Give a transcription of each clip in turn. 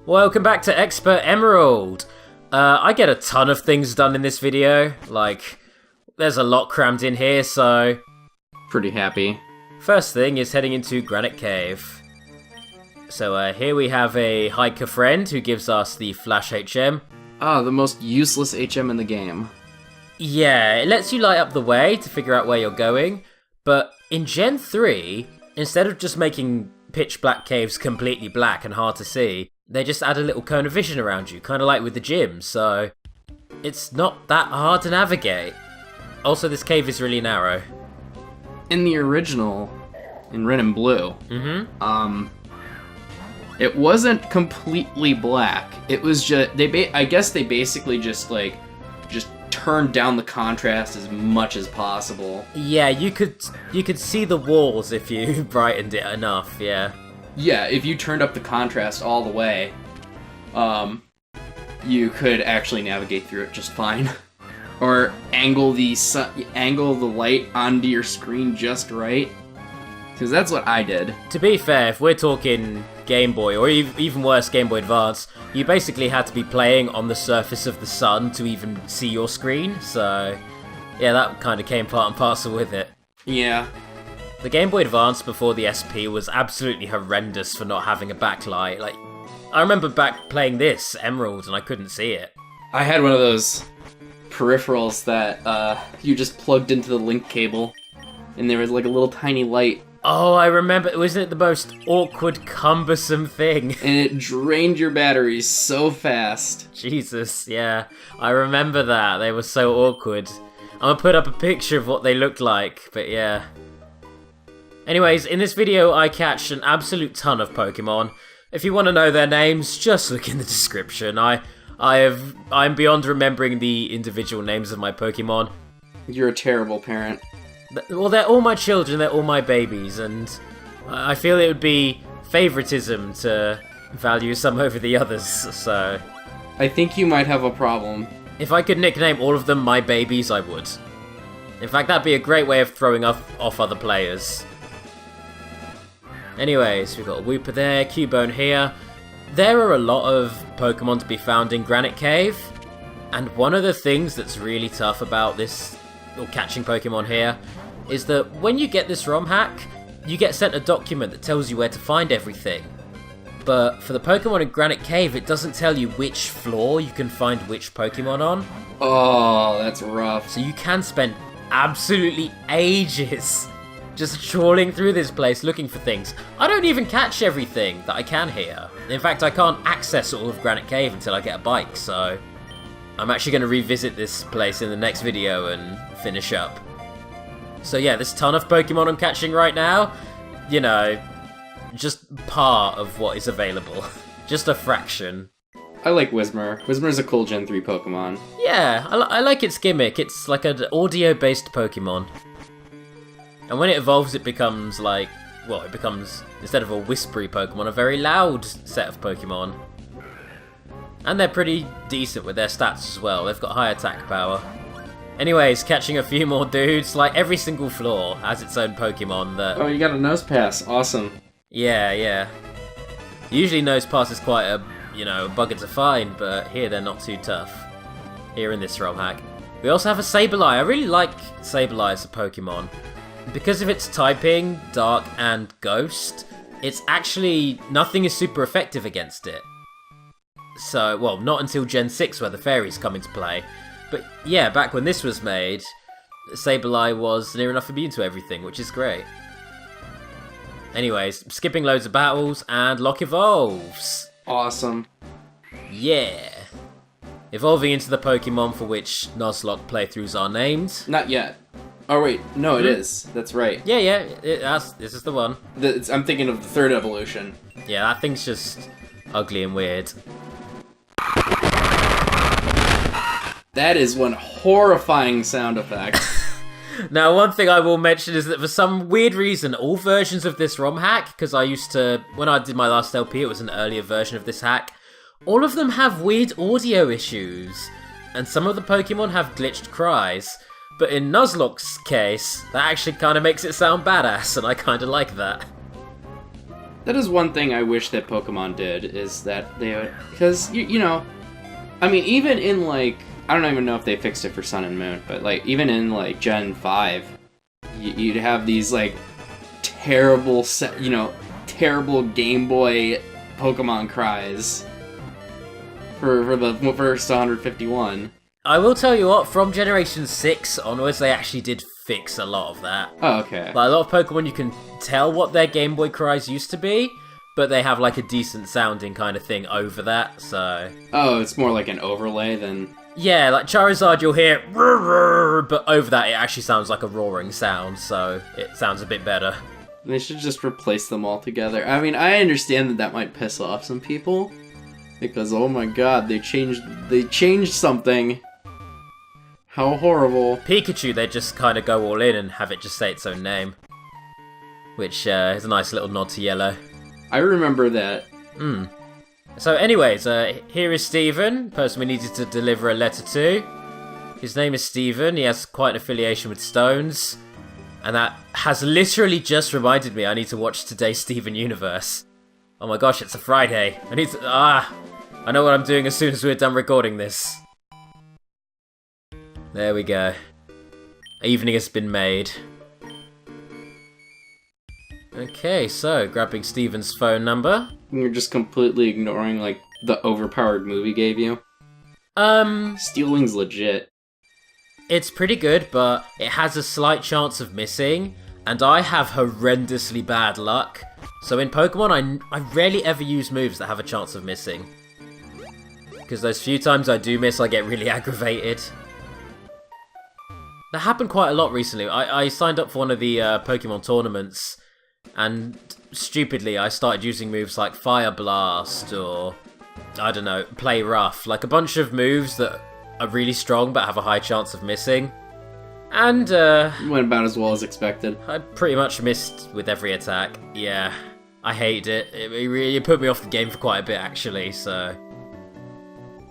Welcome back to Expert Emerald. I get a ton of things done in this video, like, there's a lot crammed in here, so... Pretty happy. First thing is heading into Granite Cave. So here we have a hiker friend who gives us the Flash HM. Ah, the most useless HM in the game. Yeah, it lets you light up the way to figure out where you're going, but in Gen 3, instead of just making pitch black caves completely black and hard to see, they just add a little cone of vision around you, kind of like with the gym, so it's not that hard to navigate. Also, this cave is really narrow. In the original, in red and blue, it wasn't completely black. It was just, I guess they basically just turned down the contrast as much as possible. Yeah, you could see the walls if you brightened it enough, yeah. Yeah, if you turned up the contrast all the way, you could actually navigate through it just fine. Or angle the light onto your screen just right. Because that's what I did. To be fair, if we're talking Game Boy, or even worse, Game Boy Advance, you basically had to be playing on the surface of the sun to even see your screen, so yeah, that kind of came part and parcel with it. Yeah. The Game Boy Advance before the SP was absolutely horrendous for not having a backlight. Like, I remember back playing this, Emerald, and I couldn't see it. I had one of those peripherals that you just plugged into the link cable, and there was like a little tiny light. Oh, I remember. Wasn't it the most awkward, cumbersome thing? And it drained your batteries so fast. Jesus, yeah. I remember that. They were so awkward. I'm gonna put up a picture of what they looked like, but yeah. Anyways, in this video, I catch an absolute ton of Pokemon. If you want to know their names, just look in the description. I'm beyond remembering the individual names of my Pokemon. You're a terrible parent. Well, they're all my children, they're all my babies, and I feel it would be favoritism to value some over the others, so... I think you might have a problem. If I could nickname all of them my babies, I would. In fact, that'd be a great way of throwing off other players. Anyways, we've got a Wooper there, Cubone here. There are a lot of Pokemon to be found in Granite Cave, and one of the things that's really tough about this, or catching Pokemon here, is that when you get this ROM hack, you get sent a document that tells you where to find everything. But for the Pokemon in Granite Cave, it doesn't tell you which floor you can find which Pokemon on. Oh, that's rough. So you can spend absolutely ages just trawling through this place looking for things. I don't even catch everything that I can here. In fact, I can't access all of Granite Cave until I get a bike, so I'm actually going to revisit this place in the next video and finish up. So yeah, there's a ton of Pokemon I'm catching right now. You know, just part of what is available. Just a fraction. I like Whismur. Whismur's a cool Gen 3 Pokemon. Yeah, I like its gimmick. It's like an audio-based Pokemon. And when it evolves, it becomes like, well, it becomes, instead of a whispery Pokemon, a very loud set of Pokemon. And they're pretty decent with their stats as well. They've got high attack power. Anyways, catching a few more dudes. Like, every single floor has its own Pokemon that... Oh, you got a Nose Pass. Awesome. Yeah. Usually Nose Pass is quite a, a bugger to find, but here they're not too tough. Here in this ROM hack. We also have a Sableye. I really like Sableye as a Pokemon. Because of its typing, Dark and Ghost, it's actually... nothing is super effective against it. So, well, not until Gen 6 where the fairies come into play. But yeah, back when this was made, Sableye was near enough immune to everything, which is great. Anyways, skipping loads of battles, and Lock evolves. Awesome. Yeah. Evolving into the Pokemon for which Nuzlocke playthroughs are named. Not yet. Oh wait, no, it is. That's right. Yeah, this is the one. I'm thinking of the third evolution. Yeah, that thing's just ugly and weird. That is one horrifying sound effect. Now, one thing I will mention is that for some weird reason, all versions of this ROM hack, because when I did my last LP, it was an earlier version of this hack, all of them have weird audio issues, and some of the Pokemon have glitched cries. But in Nuzlocke's case, that actually kind of makes it sound badass, and I kind of like that. That is one thing I wish that Pokemon did, is that they would... Because, you know... I mean, even in, like... I don't even know if they fixed it for Sun and Moon, but, like, even in, like, Gen 5, you'd have these, like, terrible, terrible Game Boy Pokemon cries for the first 151. I will tell you what, from Generation 6 onwards, they actually did fix a lot of that. Oh, okay. Like, a lot of Pokemon, you can tell what their Game Boy cries used to be, but they have, like, a decent sounding kind of thing over that, so... Oh, it's more like an overlay than... Yeah, like Charizard, you'll hear "Rrr, rrr," but over that, it actually sounds like a roaring sound, so it sounds a bit better. They should just replace them all together. I mean, I understand that might piss off some people, because, oh my god, they changed something. How horrible. Pikachu, they just kind of go all in and have it just say its own name. Which is a nice little nod to Yellow. I remember that. So anyways, here is Stephen, person we needed to deliver a letter to. His name is Stephen, he has quite an affiliation with Stones. And that has literally just reminded me I need to watch today's Steven Universe. Oh my gosh, it's a Friday. I need to... I know what I'm doing as soon as we're done recording this. There we go. Evening has been made. Okay, so, grabbing Steven's phone number. You're just completely ignoring, like, the overpowered movie gave you? Stealing's legit. It's pretty good, but it has a slight chance of missing, and I have horrendously bad luck. So in Pokemon, I rarely ever use moves that have a chance of missing. Because those few times I do miss, I get really aggravated. That happened quite a lot recently. I signed up for one of the Pokemon tournaments, and stupidly I started using moves like Fire Blast or, I don't know, Play Rough. Like a bunch of moves that are really strong but have a high chance of missing. And, went about as well as expected. I pretty much missed with every attack. Yeah, I hated it. It really put me off the game for quite a bit, actually, so...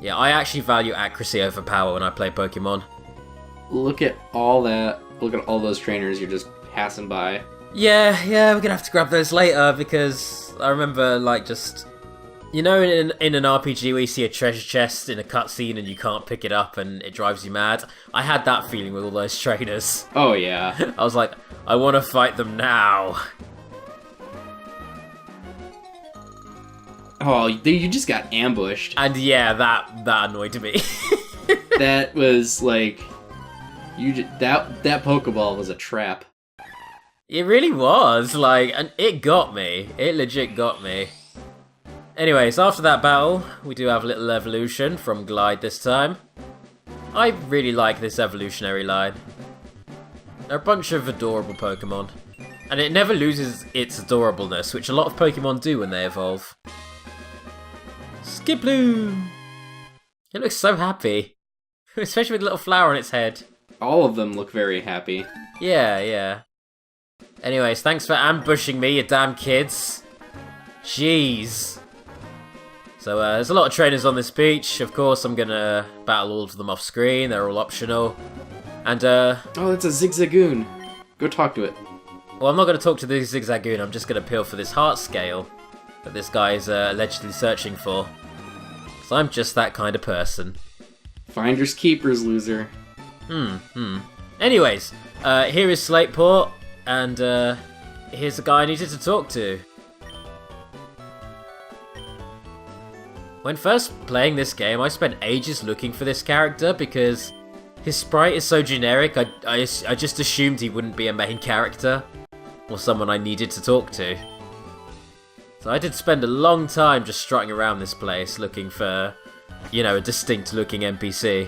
Yeah, I actually value accuracy over power when I play Pokemon. Look at all that. Look at all those trainers you're just passing by. Yeah, we're gonna have to grab those later, because I remember, like, just... You know, in an RPG where you see a treasure chest in a cutscene and you can't pick it up and it drives you mad? I had that feeling with all those trainers. Oh, yeah. I was like, I want to fight them now. Oh, you just got ambushed. And yeah, that annoyed me. That was, like... That Pokeball was a trap. It really was, like, and it got me. It legit got me. Anyways, after that battle, we do have a little evolution from Glide this time. I really like this evolutionary line. They're a bunch of adorable Pokemon. And it never loses its adorableness, which a lot of Pokemon do when they evolve. Skiploom! It looks so happy. Especially with a little flower on its head. All of them look very happy. Yeah. Anyways, thanks for ambushing me, you damn kids. Jeez. So, there's a lot of trainers on this beach. Of course, I'm gonna battle all of them off screen. They're all optional. And, Oh, that's a Zigzagoon. Go talk to it. Well, I'm not gonna talk to the Zigzagoon. I'm just gonna peel for this heart scale that this guy is allegedly searching for. Because I'm just that kind of person. Finders keepers, loser. Anyways, here is Slateport. And, here's the guy I needed to talk to. When first playing this game, I spent ages looking for this character because his sprite is so generic, I just assumed he wouldn't be a main character or someone I needed to talk to. So I did spend a long time just strutting around this place looking for, you know, a distinct looking NPC.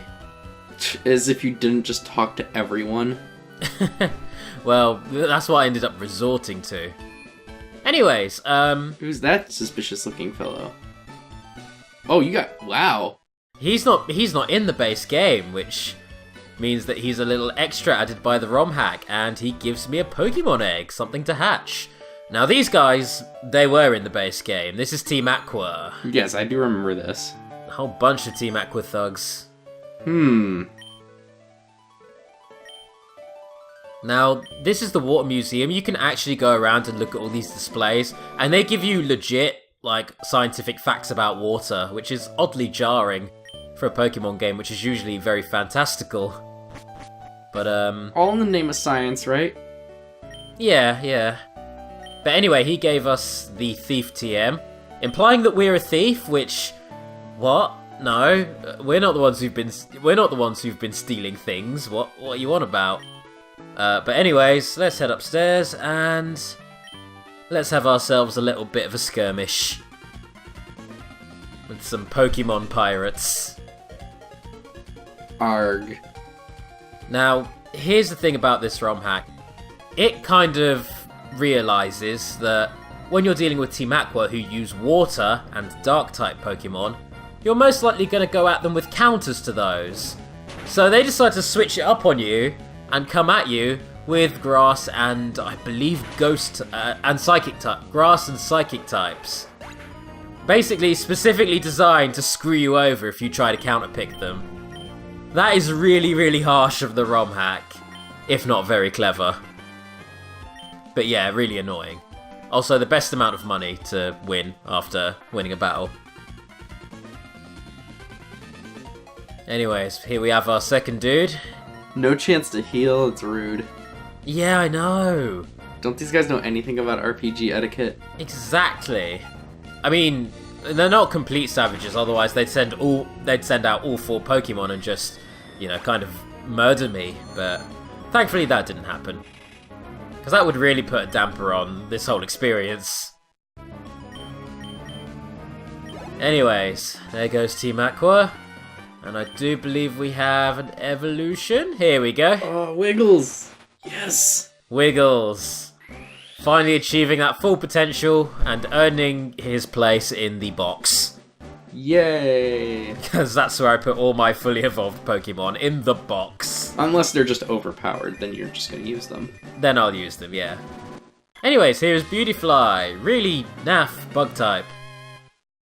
As if you didn't just talk to everyone. Well, that's what I ended up resorting to. Anyways, Who's that suspicious looking fellow? Oh, wow. He's not in the base game, which means that he's a little extra added by the ROM hack, and he gives me a Pokemon egg, something to hatch. Now these guys, they were in the base game. This is Team Aqua. Yes, I do remember this. A whole bunch of Team Aqua thugs. Now, this is the Water Museum. You can actually go around and look at all these displays, and they give you legit, like, scientific facts about water, which is oddly jarring for a Pokemon game, which is usually very fantastical. But, all in the name of science, right? Yeah. But anyway, he gave us the Thief TM, implying that we're a thief, which... What? No, we're not the ones who've been stealing things. What are you on about? But anyways, let's head upstairs and let's have ourselves a little bit of a skirmish with some Pokemon pirates. Arg. Now, here's the thing about this ROM hack. It kind of realizes that when you're dealing with Team Aqua who use water and dark-type Pokemon, you're most likely going to go at them with counters to those. So they decide to switch it up on you and come at you with grass and, I believe, ghost and psychic type. Grass and psychic types. Basically, specifically designed to screw you over if you try to counterpick them. That is really, really harsh of the ROM hack, if not very clever. But yeah, really annoying. Also, the best amount of money to win after winning a battle. Anyways, here we have our second dude. No chance to heal, it's rude. Yeah, I know. Don't these guys know anything about RPG etiquette? Exactly. I mean, they're not complete savages, otherwise they'd send out all 4 Pokemon and just, you know, kind of murder me. But thankfully that didn't happen. Because that would really put a damper on this whole experience. Anyways, there goes Team Aqua. And I do believe we have an evolution. Here we go. Oh, Wiggles! Yes! Wiggles. Finally achieving that full potential and earning his place in the box. Yay! Because that's where I put all my fully evolved Pokemon, in the box. Unless they're just overpowered, then you're just gonna use them. Then I'll use them, yeah. Anyways, here's Beautyfly. Really naff bug type.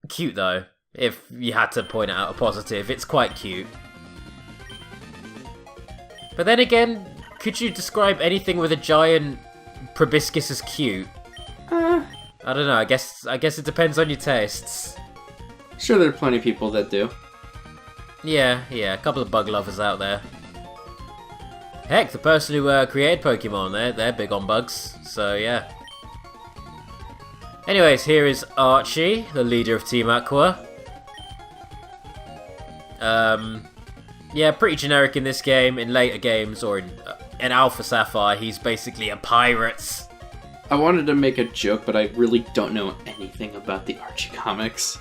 Cute though. If you had to point out a positive, it's quite cute. But then again, could you describe anything with a giant proboscis as cute? I don't know, I guess it depends on your tastes. Sure, there are plenty of people that do. Yeah, a couple of bug lovers out there. Heck, the person who created Pokemon, they're big on bugs, so yeah. Anyways, here is Archie, the leader of Team Aqua. Yeah, pretty generic in this game. In later games, or in Alpha Sapphire, he's basically a pirate. I wanted to make a joke, but I really don't know anything about the Archie comics.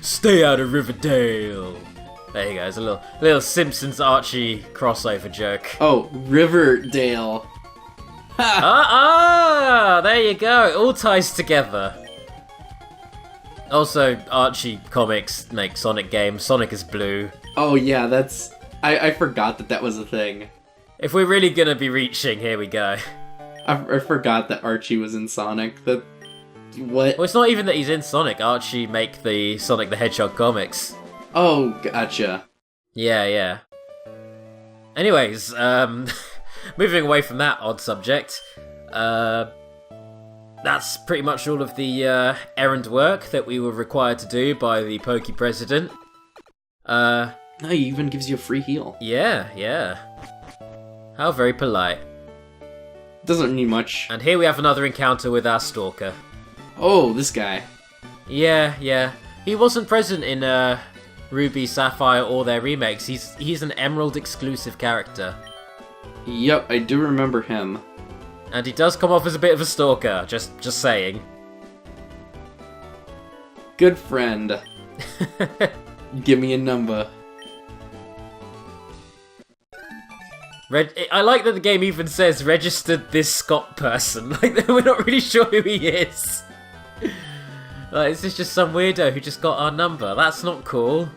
Stay out of Riverdale. There you go, it's a little Simpsons Archie crossover joke. Oh, Riverdale. There you go, it all ties together. Also, Archie comics make Sonic games. Sonic is blue. Oh yeah, that's... I forgot that was a thing. If we're really gonna be reaching, here we go. I forgot that Archie was in Sonic. That... What? Well, it's not even that he's in Sonic. Archie make the Sonic the Hedgehog comics. Oh, gotcha. Yeah. Anyways, moving away from that odd subject, that's pretty much all of the errand work that we were required to do by the Poke President. No, he even gives you a free heal. Yeah. How very polite. Doesn't need much. And here we have another encounter with our Stalker. Oh, this guy. Yeah. He wasn't present in Ruby, Sapphire, or their remakes. He's an Emerald exclusive character. Yep, I do remember him. And he does come off as a bit of a stalker, just saying. Good friend. Give me a number. I like that the game even says, registered this Scott person. Like, we're not really sure who he is. Like, is this just some weirdo who just got our number? That's not cool.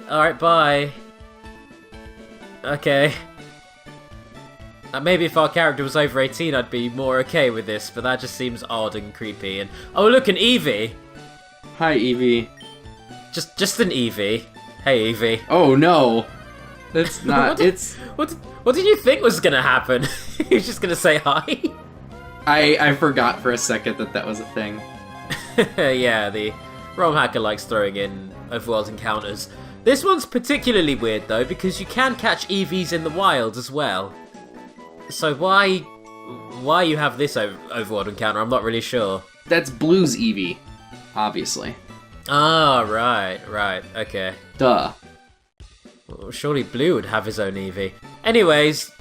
Alright, bye. Okay. Maybe if our character was over 18, I'd be more okay with this, but that just seems odd and creepy. And oh, look, an Eevee! Hi, Eevee. Just an Eevee. Hey, Eevee. Oh, no. It's not. What did you think was gonna happen? He was just gonna say hi? I forgot for a second that was a thing. Yeah, the ROM hacker likes throwing in overworld encounters. This one's particularly weird though, because you can catch EVs in the wild as well. So why you have this overworld encounter, I'm not really sure. That's Blue's Eevee, obviously. Ah, right, okay. Duh. Well, surely Blue would have his own Eevee. Anyways,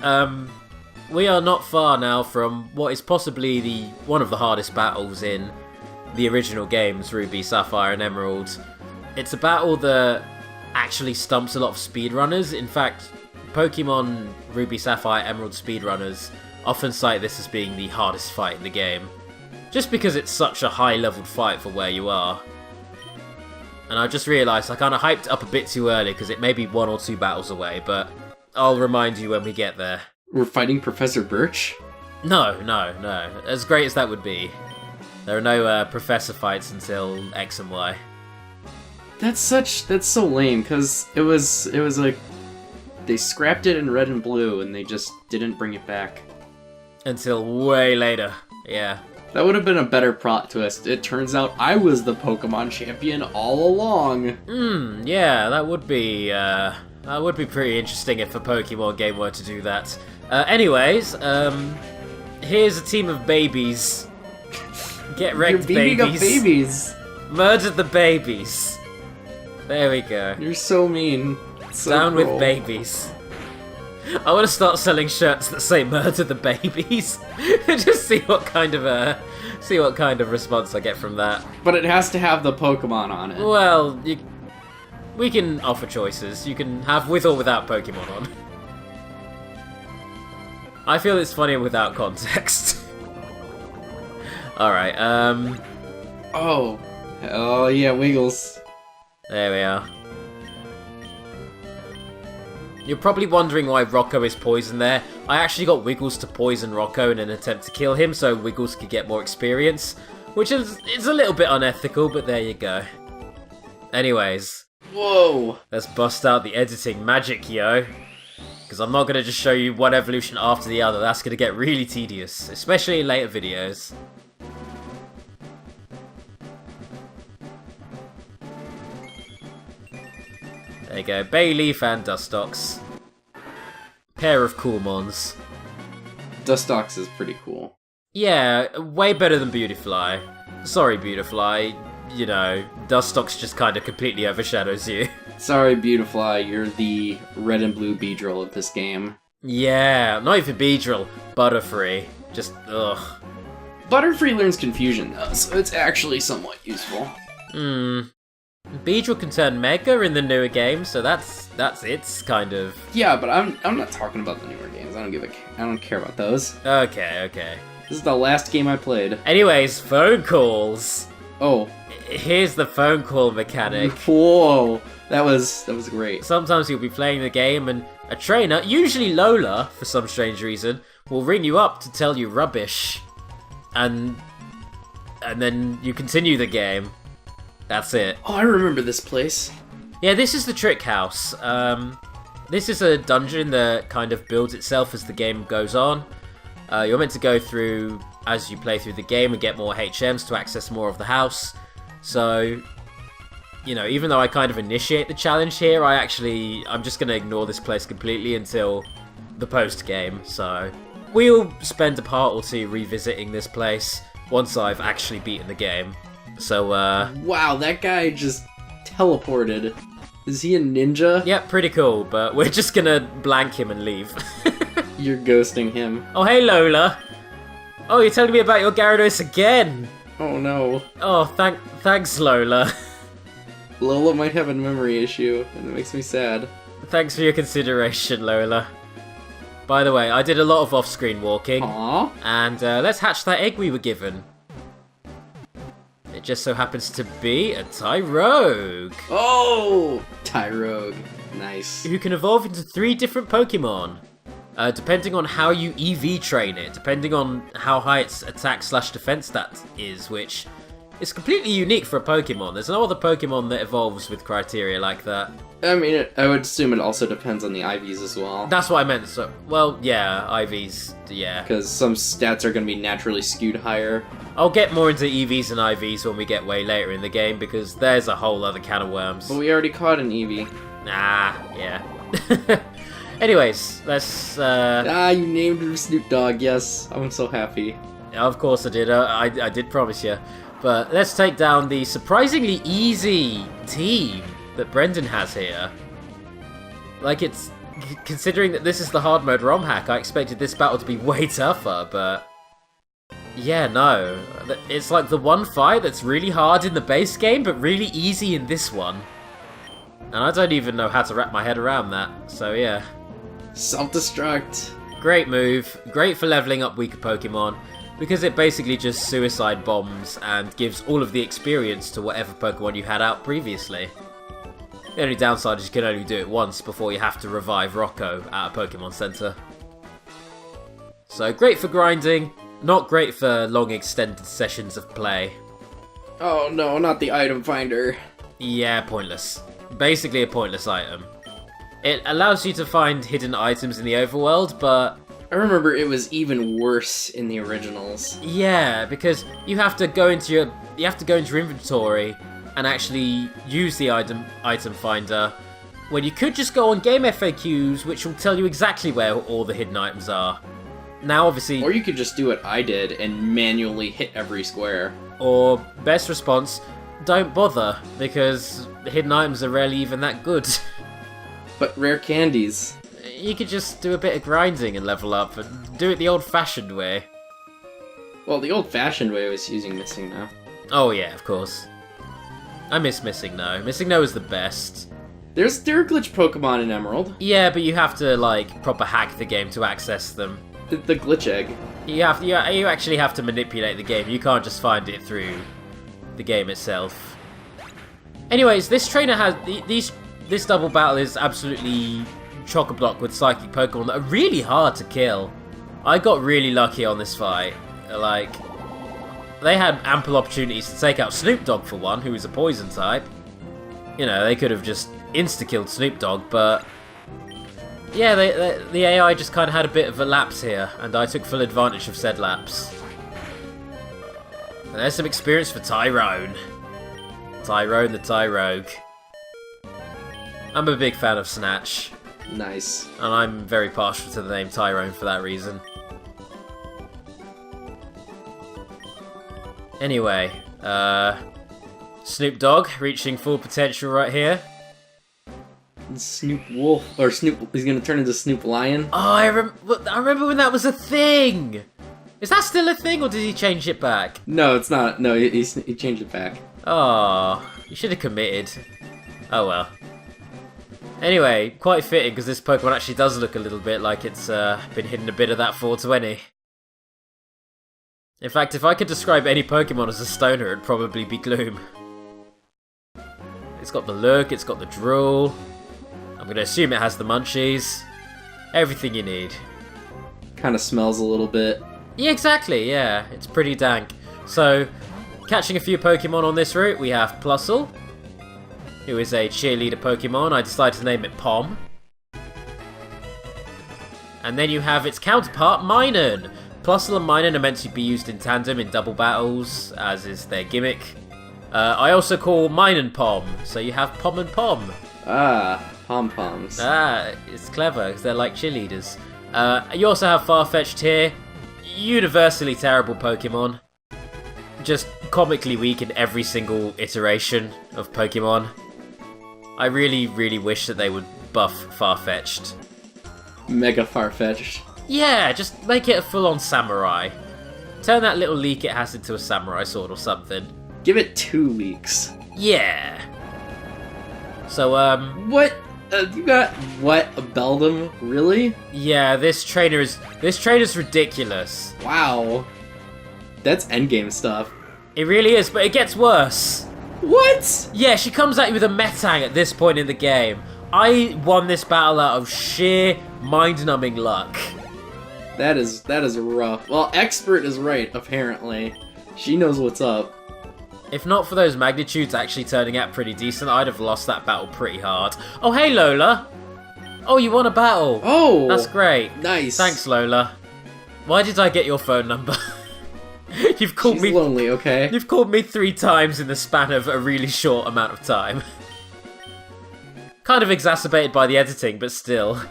we are not far now from what is possibly one of the hardest battles in the original games, Ruby, Sapphire, and Emerald. It's a battle that actually stumps a lot of speedrunners. In fact, Pokemon Ruby, Sapphire, Emerald speedrunners often cite this as being the hardest fight in the game, just because it's such a high-leveled fight for where you are. And I just realised I kind of hyped up a bit too early because it may be 1 or 2 battles away, but I'll remind you when we get there. We're fighting Professor Birch? No. As great as that would be, there are no Professor fights until X and Y. That's so lame, because it was like, they scrapped it in Red and Blue and they just didn't bring it back. Until way later, yeah. That would have been a better plot twist. It turns out I was the Pokemon champion all along. Yeah, that would be pretty interesting if a Pokemon game were to do that. Anyways, here's a team of babies. Get wrecked, You're beating babies. up babies. Murder the babies. There we go. You're so mean. So Down cruel. with babies. I want to start selling shirts that say "Murder the babies." Just see what kind of response I get from that. But it has to have the Pokemon on it. Well, we can offer choices. You can have with or without Pokemon on. I feel it's funnier without context. Alright, Oh yeah, Wiggles. there we are. You're probably wondering why Rocco is poisoned there. I actually got Wiggles to poison Rocco in an attempt to kill him so Wiggles could get more experience, which is a little bit unethical, but there you go. Anyways, Whoa. let's bust out the editing magic, yo. Because I'm not going to just show you one evolution after the other, that's going to get really tedious, especially in later videos. There you go, Bayleaf and Dustox. Pair of cool mons. Dustox is pretty cool. Yeah, way better than Beautifly. Sorry, Beautifly. You know, Dustox just kind of completely overshadows you. Sorry, Beautifly, you're the red and blue Beedrill of this game. Yeah, not even Beedrill. Butterfree. Just, ugh. Butterfree learns Confusion though, so it's actually somewhat useful. Beedrill can turn Mega in the newer game, so that's its kind of... Yeah, but I'm not talking about the newer games. I don't care about those. Okay. This is the last game I played. Anyways, phone calls. Oh. Here's the phone call mechanic. Whoa. That was great. Sometimes you'll be playing the game and a trainer, usually Lola, for some strange reason, will ring you up to tell you rubbish. And then you continue the game. That's it. Oh, I remember this place. Yeah, this is the Trick House. This is a dungeon that kind of builds itself as the game goes on. You're meant to go through as you play through the game and get more HMs to access more of the house. So, you know, even though I kind of initiate the challenge here, I'm just going to ignore this place completely until the post-game. So, we'll spend a part or two revisiting this place once I've actually beaten the game. So, Wow, that guy just teleported. Is he a ninja? yeah, pretty cool, but we're just gonna blank him and leave. You're ghosting him. Oh, hey, Lola. Oh, you're telling me about your Gyarados again. Oh no. Oh, thanks, Lola. Lola might have a memory issue, and it makes me sad. Thanks for your consideration, Lola. By the way, I did a lot of off-screen walking. Aww. And let's hatch that egg we were given. It just so happens to be a Tyrogue. Oh! Tyrogue. Nice. Who can evolve into 3 different Pokemon. Depending on how you EV train it. Depending on how high its attack/defense stat is, which It's completely unique for a Pokemon. There's no other Pokemon that evolves with criteria like that. I mean, I would assume it also depends on the IVs as well. That's what I meant. So, well, yeah, IVs, yeah. Because some stats are going to be naturally skewed higher. I'll get more into EVs and IVs when we get way later in the game, because there's a whole other can of worms. But we already caught an EV. Yeah. Anyways, let's... you named her Snoop Dogg, yes. I'm so happy. Of course I did. I did promise you. But let's take down the surprisingly easy team that Brendan has here. Like, it's... Considering that this is the hard mode ROM hack, I expected this battle to be way tougher, but... Yeah, no. It's like the one fight that's really hard in the base game, but really easy in this one. And I don't even know how to wrap my head around that, so yeah. Self-destruct. Great move. Great for leveling up weaker Pokemon, because it basically just suicide bombs and gives all of the experience to whatever Pokemon you had out previously. The only downside is you can only do it once before you have to revive Rocco at a Pokemon Center. So great for grinding, not great for long extended sessions of play. Oh no, not the item finder. Yeah, pointless. Basically a pointless item. It allows you to find hidden items in the overworld, but... I remember it was even worse in the originals. Yeah, because you have to go into your inventory and actually use the item finder, when you could just go on game FAQs, which will tell you exactly where all the hidden items are. Now, obviously... Or you could just do what I did and manually hit every square. Or, best response, don't bother, because the hidden items are rarely even that good. But rare candies. You could just do a bit of grinding and level up, and do it the old-fashioned way. Well, the old-fashioned way was using Missing No. Oh yeah, of course. I miss Missing No. Missing No is the best. There are glitch Pokemon in Emerald. Yeah, but you have to, like, proper hack the game to access them. The glitch egg. You actually have to manipulate the game. You can't just find it through the game itself. Anyways, this trainer has... This double battle is absolutely chock-a-block with psychic Pokemon that are really hard to kill. I got really lucky on this fight. Like, they had ample opportunities to take out Snoop Dogg for one, who is a poison type. You know, they could have just insta-killed Snoop Dogg, but... Yeah, the AI just kind of had a bit of a lapse here, and I took full advantage of said lapse. And there's some experience for Tyrone. Tyrone the Tyrogue. I'm a big fan of Snatch. Nice. And I'm very partial to the name Tyrone for that reason. Anyway, Snoop Dogg reaching full potential right here. Snoop Wolf, or Snoop, he's gonna turn into Snoop Lion. Oh, I remember when that was a thing! Is that still a thing, or did he change it back? No, it's not. No, he changed it back. Oh, you should have committed. Oh well. Anyway, quite fitting, because this Pokemon actually does look a little bit like it's been hidden a bit of that 420. In fact, if I could describe any Pokemon as a stoner, it'd probably be Gloom. It's got the look, it's got the drool. I'm going to assume it has the munchies. Everything you need. Kind of smells a little bit. Yeah, exactly, yeah. It's pretty dank. So, catching a few Pokemon on this route, we have Plusle, who is a cheerleader Pokemon. I decided to name it Pom. And then you have its counterpart, Minun. Plusle and Minun are meant to be used in tandem in double battles, as is their gimmick. I also call Minun Pom, so you have Pom and Pom. Ah, pom-poms. Ah, it's clever, because they're like cheerleaders. You also have Farfetch'd here. Universally terrible Pokemon. Just comically weak in every single iteration of Pokemon. I really, really wish that they would buff Farfetch'd. Mega Farfetch'd. Yeah, just make it a full-on samurai. Turn that little leak it has into a samurai sword or something. Give it 2 weeks. Yeah. So, What? You got what? A Beldum? Really? Yeah, this trainer's ridiculous. Wow. That's endgame stuff. It really is, but it gets worse. What? Yeah, she comes at you with a Metang at this point in the game. I won this battle out of sheer mind-numbing luck. That is rough. Well, Expert is right, apparently. She knows what's up. If not for those magnitudes actually turning out pretty decent, I'd have lost that battle pretty hard. Oh, hey, Lola! Oh, you won a battle! Oh! That's great. Nice. Thanks, Lola. Why did I get your phone number? You've called She's me lonely, okay? You've called me 3 times in the span of a really short amount of time. Kind of exacerbated by the editing, but still.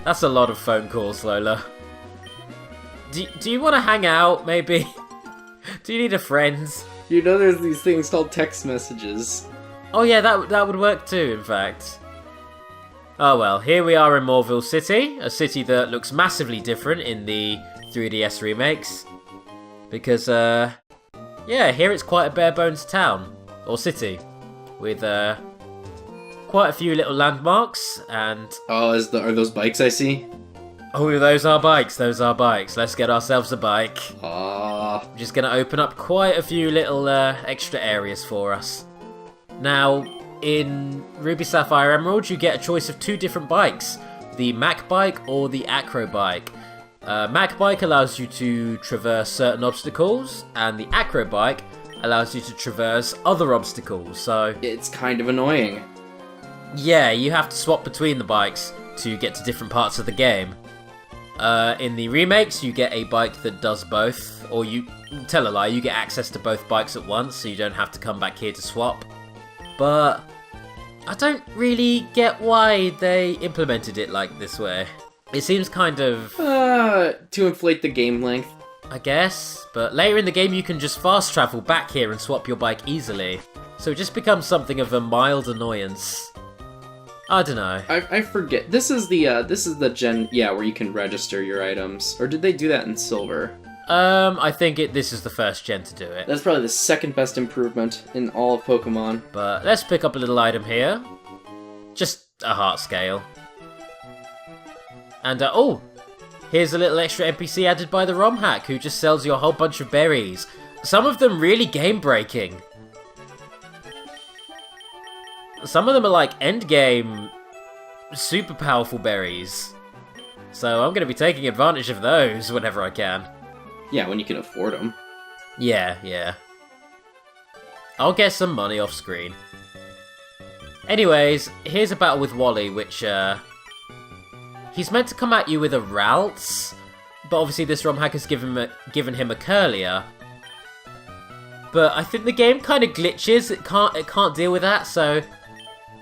That's a lot of phone calls, Lola. Do you want to hang out, maybe? Do you need a friend? You know there's these things called text messages. Oh yeah, that would work too, in fact. Oh well, here we are in Moreville City, a city that looks massively different in the 3DS remakes. Because, yeah, here it's quite a bare-bones town, or city, with quite a few little landmarks, and... Oh, are those bikes I see? Oh, those are bikes, Let's get ourselves a bike. Ah. I'm just going to open up quite a few little extra areas for us. Now, in Ruby Sapphire Emerald, you get a choice of 2 different bikes. The Mac bike or the Acro bike. Mac bike allows you to traverse certain obstacles, and the Acro bike allows you to traverse other obstacles, so... It's kind of annoying. Yeah, you have to swap between the bikes to get to different parts of the game. In the remakes, you get a bike that does both, or you tell a lie, you get access to both bikes at once, so you don't have to come back here to swap. But I don't really get why they implemented it like this way. It seems kind of... to inflate the game length. I guess, but later in the game you can just fast travel back here and swap your bike easily. So it just becomes something of a mild annoyance. I don't know. I forget. This is the gen, yeah, where you can register your items. Or did they do that in Silver? I think this is the first gen to do it. That's probably the second best improvement in all of Pokemon. But let's pick up a little item here. Just a heart scale. And, oh! Here's a little extra NPC added by the ROM hack, who just sells you a whole bunch of berries. Some of them really game-breaking. Some of them are like endgame, super powerful berries. So I'm going to be taking advantage of those whenever I can. Yeah, when you can afford them. Yeah. I'll get some money off screen. Anyways, here's a battle with Wally, which, he's meant to come at you with a Ralts, but obviously this ROM hack has given him a Curlier. But I think the game kind of glitches, it can't deal with that, so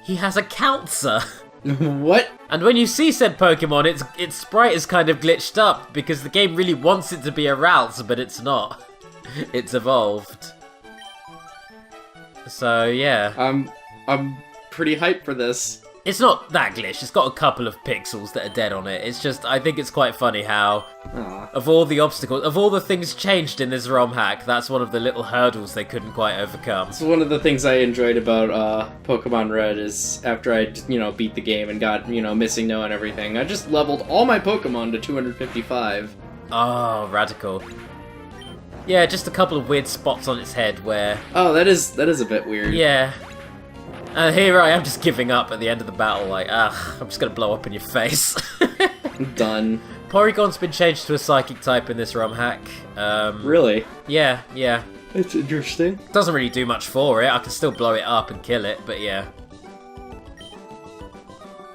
he has a Counter. What? And when you see said Pokemon, its sprite is kind of glitched up, because the game really wants it to be a Ralts, but it's not. It's evolved. So, yeah. I'm pretty hyped for this. It's not that glitched, it's got a couple of pixels that are dead on it. It's just, I think it's quite funny how, of all the obstacles, of all the things changed in this ROM hack, that's one of the little hurdles they couldn't quite overcome. So one of the things I enjoyed about Pokemon Red is after I, beat the game and got, Missing No and everything, I just leveled all my Pokemon to 255. Oh, radical. Yeah, just a couple of weird spots on its head where... Oh, that is a bit weird. Yeah. And here I am just giving up at the end of the battle, like, I'm just gonna blow up in your face. Done. Porygon's been changed to a Psychic type in this ROM hack. Really? Yeah. It's interesting. Doesn't really do much for it, I can still blow it up and kill it, but yeah.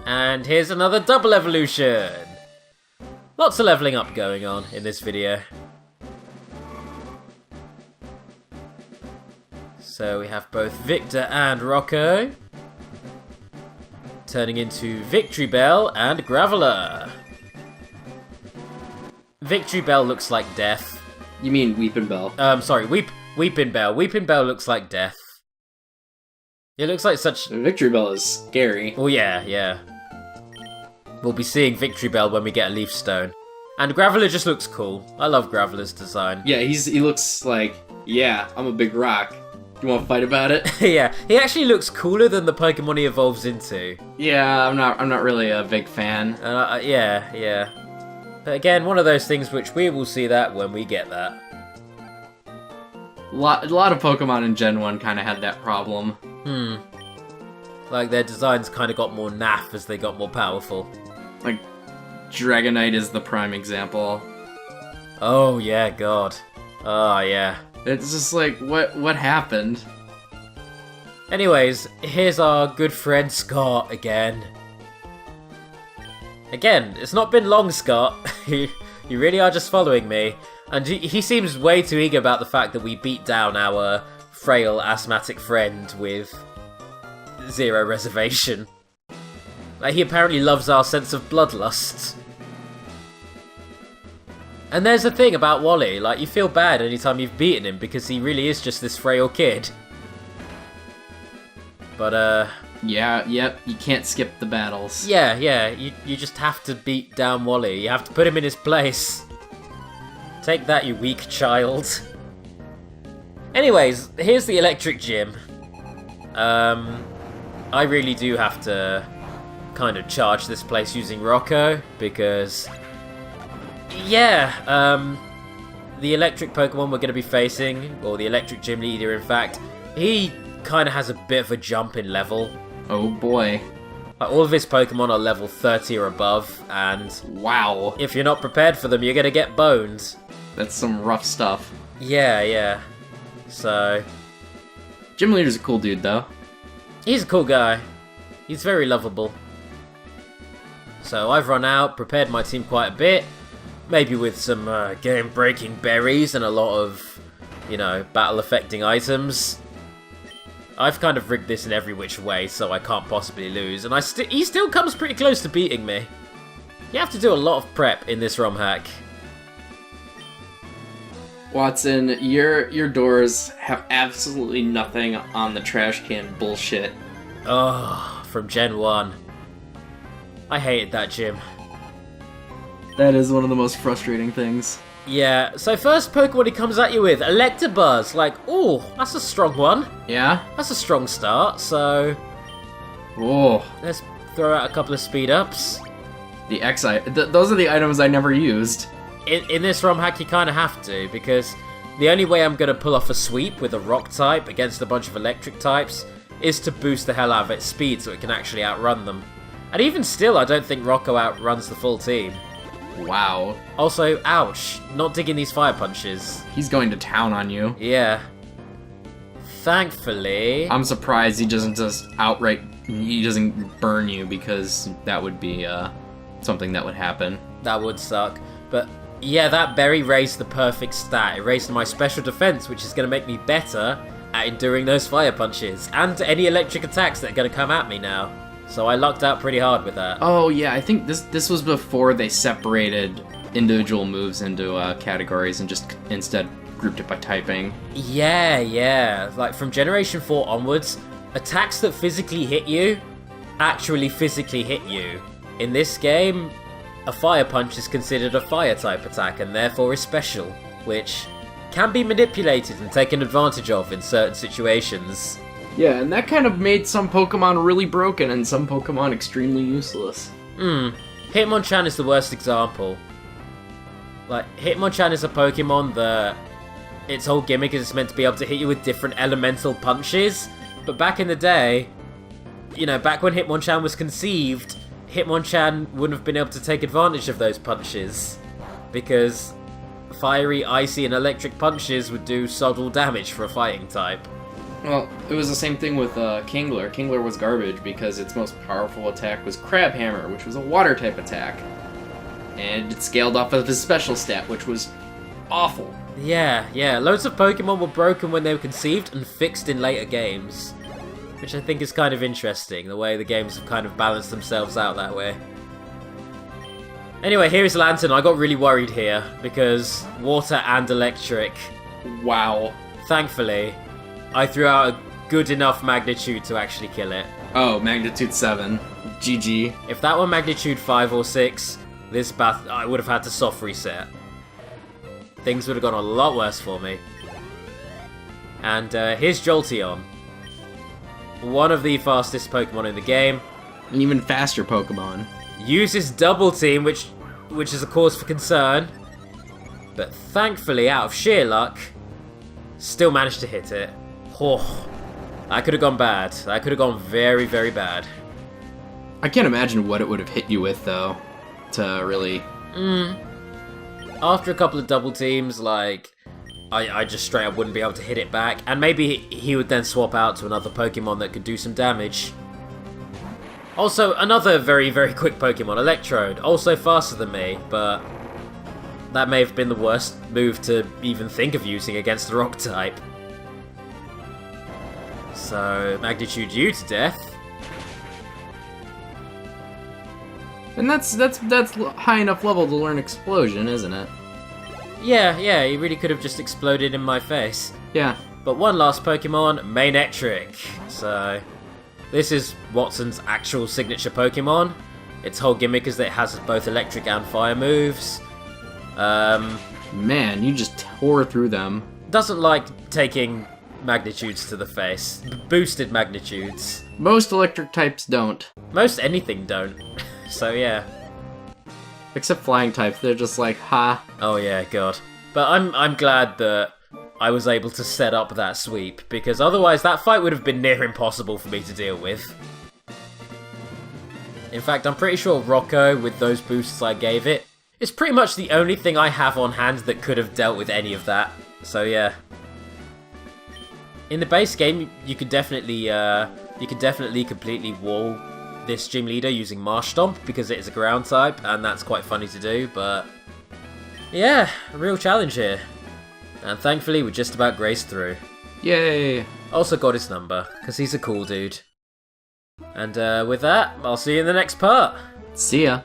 And here's another double evolution! Lots of leveling up going on in this video. So we have both Victor and Rocco, turning into Victory Bell and Graveler. Victory Bell looks like death. You mean Weepin' Bell? Sorry, Weepin' Bell. Weepin' Bell looks like death. It looks like such... Victory Bell is scary. Oh yeah. We'll be seeing Victory Bell when we get a Leaf Stone. And Graveler just looks cool. I love Graveler's design. Yeah, he looks like, yeah, I'm a big rock. You want to fight about it? Yeah, he actually looks cooler than the Pokemon he evolves into. Yeah, I'm not really a big fan. Yeah. But again, one of those things which we will see that when we get that. A lot of Pokemon in Gen 1 kind of had that problem. Like, their designs kind of got more naff as they got more powerful. Like, Dragonite is the prime example. Oh, yeah, God. Oh, yeah. It's just like, what happened? Anyways, here's our good friend Scott again. Again, it's not been long, Scott. You really are just following me. And he seems way too eager about the fact that we beat down our frail asthmatic friend with zero reservation. Like, he apparently loves our sense of bloodlust. And there's the thing about Wally, like, you feel bad anytime you've beaten him because he really is just this frail kid. But, Yeah, yep, you can't skip the battles. yeah, you just have to beat down Wally. You have to put him in his place. Take that, you weak child. Anyways, here's the electric gym. I really do have to kind of charge this place using Rocco, because... yeah, the electric Pokemon we're going to be facing, or the electric gym leader in fact, he kind of has a bit of a jump in level. Oh boy. Like, all of his Pokemon are level 30 or above, and Wow. if you're not prepared for them, you're going to get boned. That's some rough stuff. Yeah. So, Gym Leader's a cool dude, though. he's a cool guy. He's very lovable. So I've run out, prepared my team quite a bit, maybe with some game-breaking berries and a lot of, you know, battle-affecting items. I've kind of rigged this in every which way, so I can't possibly lose, and he still comes pretty close to beating me. You have to do a lot of prep in this ROM hack. Watson, your doors have absolutely nothing on the trash can bullshit. Oh, from Gen 1. I hated that gym. That is one of the most frustrating things. Yeah, so first Pokemon he comes at you with, Electabuzz. Like, ooh, that's a strong one. Yeah? That's a strong start, so Oh. let's throw out a couple of speed-ups. The those are the items I never used. In this ROM hack, you kind of have to, because the only way I'm going to pull off a sweep with a rock type against a bunch of electric types is to boost the hell out of its speed so it can actually outrun them. And even still, I don't think Rocco outruns the full team. Wow. Also, ouch, not digging these fire punches. He's going to town on you. Yeah. Thankfully... I'm surprised he doesn't just he doesn't burn you, because that would be something that would happen. That would suck. But yeah, that berry raised the perfect stat. It raised my special defense, which is going to make me better at enduring those fire punches and any electric attacks that are going to come at me now. So I lucked out pretty hard with that. Oh yeah, I think this was before they separated individual moves into categories and just instead grouped it by typing. Yeah. Like from Generation 4 onwards, attacks that physically hit you actually physically hit you. In this game, a fire punch is considered a fire type attack and therefore is special, which can be manipulated and taken advantage of in certain situations. Yeah, and that kind of made some Pokemon really broken and some Pokemon extremely useless. Hitmonchan is the worst example. Like, Hitmonchan is a Pokemon that its whole gimmick is it's meant to be able to hit you with different elemental punches, but back in the day, you know, back when Hitmonchan was conceived, Hitmonchan wouldn't have been able to take advantage of those punches, because fiery, icy, and electric punches would do subtle damage for a fighting type. Well, it was the same thing with Kingler. Kingler was garbage because its most powerful attack was Crab Hammer, which was a water type attack. And it scaled off of his special stat, which was awful. Yeah, loads of Pokemon were broken when they were conceived and fixed in later games. Which I think is kind of interesting, the way the games have kind of balanced themselves out that way. Anyway, here is Lantern. I got really worried here, because water and electric. Wow. Thankfully, I threw out a good enough magnitude to actually kill it. Oh, magnitude 7. GG. If that were magnitude 5 or 6, this bath I would have had to soft reset. Things would have gone a lot worse for me. And here's Jolteon. One of the fastest Pokemon in the game. An even faster Pokemon. Uses Double Team, which is a cause for concern. But thankfully, out of sheer luck, still managed to hit it. Oh, that could have gone bad. That could have gone very, very bad. I can't imagine what it would have hit you with, though, to really... After a couple of double teams, like, I just straight up wouldn't be able to hit it back. And maybe he would then swap out to another Pokemon that could do some damage. Also, another very, very quick Pokemon, Electrode. Also faster than me, but that may have been the worst move to even think of using against the Rock type. So, Magnitude you to death. And that's high enough level to learn Explosion, isn't it? Yeah, he really could have just exploded in my face. Yeah. But one last Pokemon, Manectric. So, this is Watson's actual signature Pokemon. Its whole gimmick is that it has both electric and fire moves. Man, you just tore through them. Doesn't like taking magnitudes to the face. Boosted magnitudes. Most electric types don't. Most anything don't. So yeah. Except flying types, they're just like, ha. Oh yeah, god. But I'm glad that I was able to set up that sweep, because otherwise that fight would have been near impossible for me to deal with. In fact, I'm pretty sure Rocco, with those boosts I gave it, is pretty much the only thing I have on hand that could have dealt with any of that. So yeah. In the base game, you could definitely completely wall this gym leader using Marsh Stomp because it is a ground type, and that's quite funny to do, but yeah, a real challenge here. And thankfully, we just about grazed through. Yay! Also got his number, because he's a cool dude. And with that, I'll see you in the next part. See ya.